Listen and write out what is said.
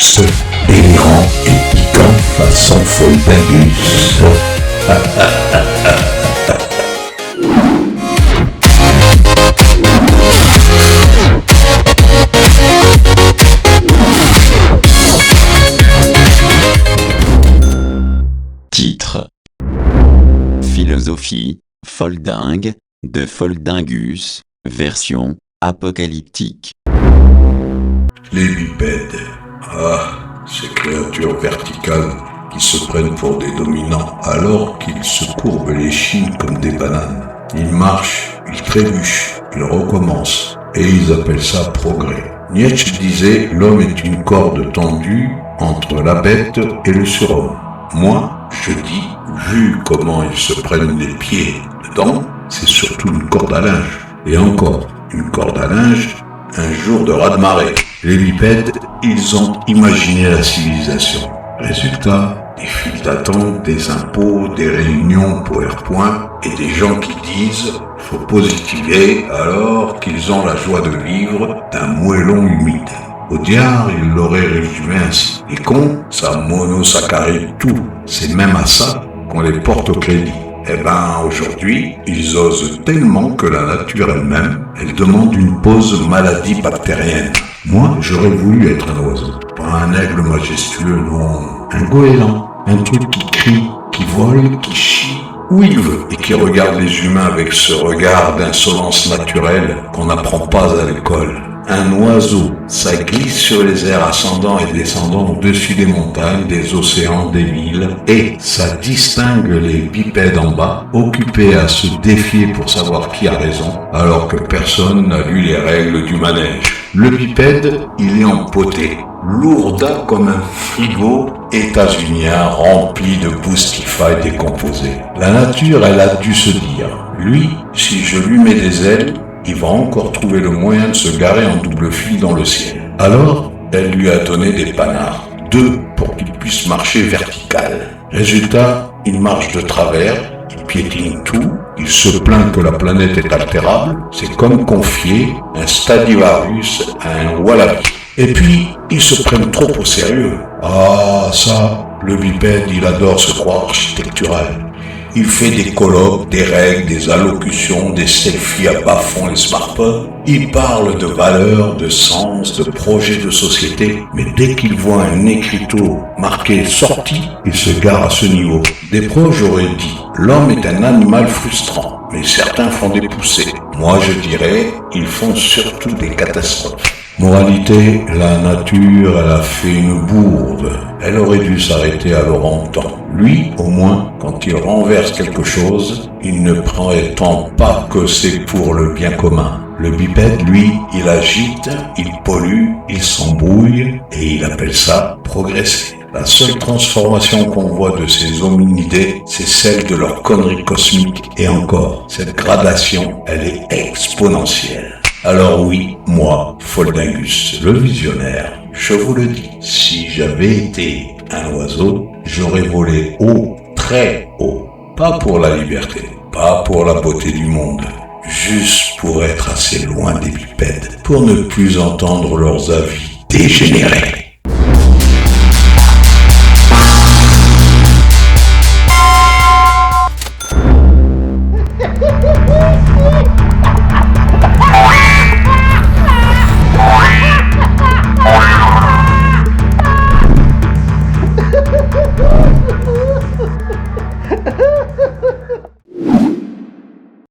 Ce délirant et piquant façon Foldingus. Titre: Philosophie foldingue de Foldingus, version apocalyptique. Les bipèdes. Ah, ces créatures verticales qui se prennent pour des dominants alors qu'ils se courbent les chines comme des bananes. Ils marchent, ils trébuchent, ils recommencent, et ils appellent ça progrès. Nietzsche disait « L'homme est une corde tendue entre la bête et le surhomme ». Moi, je dis, vu comment ils se prennent les pieds dedans, c'est surtout une corde à linge. Et encore, une corde à linge, un jour de raz-de-marée. Les bipèdes, ils ont imaginé la civilisation. Résultat, des files d'attente, des impôts, des réunions PowerPoint et des gens qui disent « faut positiver » alors qu'ils ont la joie de vivre d'un moellon humide. Audiard, il l'aurait résumé ainsi. Les cons, ça monosaccharide tout. C'est même à ça qu'on les porte au crédit. Eh ben, aujourd'hui, ils osent tellement que la nature elle-même, elle demande une pause maladie bactérienne. Moi, j'aurais voulu être un oiseau. Pas un aigle majestueux, non. Un goéland. Un truc qui crie, qui vole, qui chie où il veut et qui regarde les humains avec ce regard d'insolence naturelle qu'on n'apprend pas à l'école. Un oiseau, ça glisse sur les airs ascendants et descendants au-dessus des montagnes, des océans, des villes, et ça distingue les bipèdes en bas, occupés à se défier pour savoir qui a raison, alors que personne n'a lu les règles du manège. Le bipède, il est empoté, lourda comme un frigo états-unien rempli de Boostify décomposés. La nature, elle a dû se dire, lui, si je lui mets des ailes, il va encore trouver le moyen de se garer en double fil dans le ciel. Alors, elle lui a donné des panards, 2 pour qu'il puisse marcher vertical. Résultat, il marche de travers, il piétine tout, il se plaint que la planète est altérable, c'est comme confier un Stradivarius à un wallaby. Et puis, ils se prennent trop au sérieux. Ah, ça, le bipède, il adore se croire architectural. Il fait des colloques, des règles, des allocutions, des selfies à bas fond les smartphones. Il parle de valeurs, de sens, de projets de société. Mais dès qu'il voit un écriteau marqué « sortie », il se gare à ce niveau. Des proches auraient dit « l'homme est un animal frustrant », mais certains font des poussées. Moi je dirais « ils font surtout des catastrophes ». Moralité, la nature, elle a fait une bourde. Elle aurait dû s'arrêter à l'orang-outan. Lui, au moins, quand il renverse quelque chose, il ne prétend pas que c'est pour le bien commun. Le bipède, lui, il agite, il pollue, il s'embrouille, et il appelle ça progresser. La seule transformation qu'on voit de ces hominidés, c'est celle de leur connerie cosmique. Et encore, cette gradation, elle est exponentielle. Alors oui, moi, Foldingus, le visionnaire, je vous le dis, si j'avais été un oiseau, j'aurais volé haut, très haut. Pas pour la liberté, pas pour la beauté du monde, juste pour être assez loin des bipèdes, pour ne plus entendre leurs avis dégénérés.